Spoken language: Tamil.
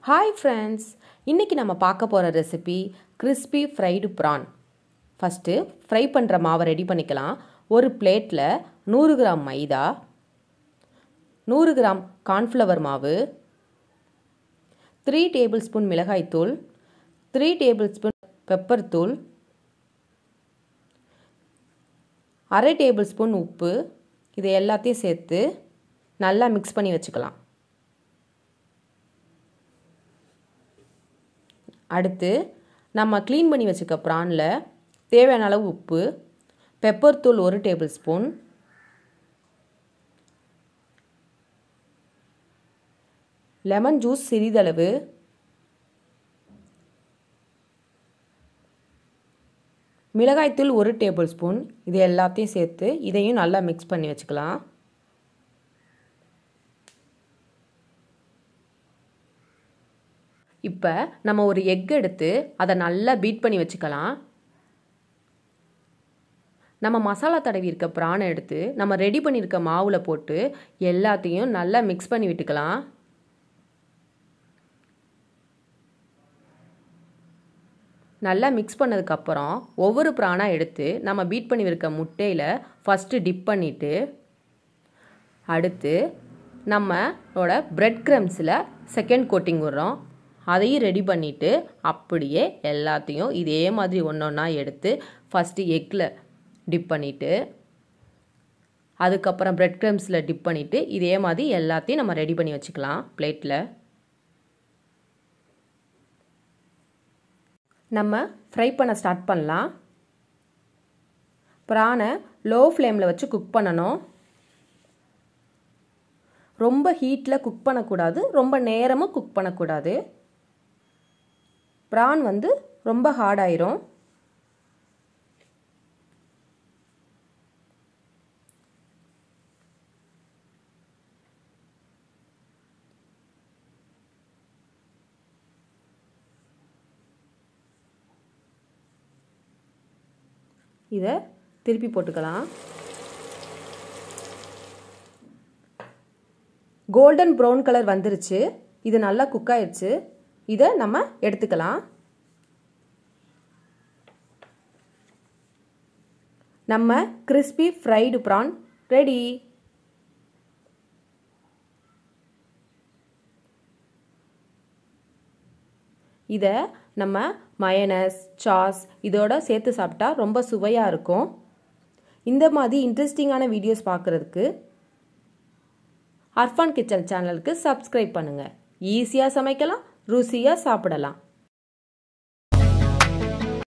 Hi friends, இன்னைக்கு நம்ம பார்க்க போற recipe crispy fried prawn. First fry பண்ற மாவை ரெடி பண்ணிக்கலாம். ஒரு பிளேட்ல 100 கிராம் மைதா, 100 கிராம் கார்ன்ஃப்ளவர் மாவு, 3 டேபிள்ஸ்பூன் மிளகாய் தூள், 3 டேபிள்ஸ்பூன் பெப்பர் தூள், 1/2 டேபிள்ஸ்பூன் உப்பு, இது எல்லாத்தையும் சேர்த்து நல்லா மிக்ஸ் பண்ணி வச்சுக்கலாம். அடுத்து நம்ம க்ளீன் பண்ணி வச்சுக்க பிரான்ல தேவையான அளவு உப்பு, பெப்பர் தூள் 1 டேபிள்ஸ்பூன், லெமன் ஜூஸ் சிறிதளவு, மிளகாய்த்தூள் 1 டேபிள்ஸ்பூன், இது எல்லாத்தையும் சேர்த்து இதையும் நல்லா மிக்ஸ் பண்ணி வச்சுக்கலாம். இப்போ நம்ம ஒரு எக் எடுத்து அதை நல்லா பீட் பண்ணி வச்சுக்கலாம். நம்ம மசாலா தடவி இருக்க பிரானை எடுத்து நம்ம ரெடி பண்ணியிருக்க மாவில் போட்டு எல்லாத்தையும் நல்லா மிக்ஸ் பண்ணி விட்டுக்கலாம். நல்லா மிக்ஸ் பண்ணதுக்கப்புறம் ஒவ்வொரு பிரானாக எடுத்து நம்ம பீட் பண்ணி இருக்க முட்டையில் ஃபஸ்ட்டு டிப் பண்ணிவிட்டு அடுத்து நம்மளோட பிரெட் க்ரம்ஸில் செகண்ட் கோட்டிங் விடுறோம். அதையும் ரெடி பண்ணிவிட்டு அப்படியே எல்லாத்தையும் இதே மாதிரி ஒன்றா எடுத்து ஃபஸ்ட்டு எக்கில் டிப் பண்ணிவிட்டு அதுக்கப்புறம் பிரெட் க்ரம்ஸில் டிப் பண்ணிவிட்டு இதே மாதிரி எல்லாத்தையும் நம்ம ரெடி பண்ணி வச்சுக்கலாம் பிளேட்டில். நம்ம ஃப்ரை பண்ண ஸ்டார்ட் பண்ணலாம். பிரானை லோ ஃப்ளேமில் வச்சு குக் பண்ணணும். ரொம்ப ஹீட்டில் குக் பண்ணக்கூடாது, ரொம்ப நேரமும் குக் பண்ணக்கூடாது. பிரான் வந்து ரொம்ப ஹார்ட் ஆயிரும். இதை திருப்பி போட்டுக்கலாம். கோல்டன் ப்ரௌன் கலர் வந்துருச்சு. இது நல்லா குக் ஆயிடுச்சு. இதை நம்ம எடுத்துக்கலாம். நம்ம கிறிஸ்பி ஃப்ரைடு ப்ரான் ரெடி. இதை நம்ம மயனஸ், சாஸ் இதோட சேர்த்து சாப்பிட்டா ரொம்ப சுவையாக இருக்கும். இந்த மாதிரி இன்ட்ரெஸ்டிங்கான வீடியோஸ் பார்க்குறதுக்கு அர்ஃபான் கிச்சன் சேனலுக்கு சப்ஸ்கிரைப் பண்ணுங்கள். ஈஸியாக சமைக்கலாம், ருசியாக சாப்பிடலாம்.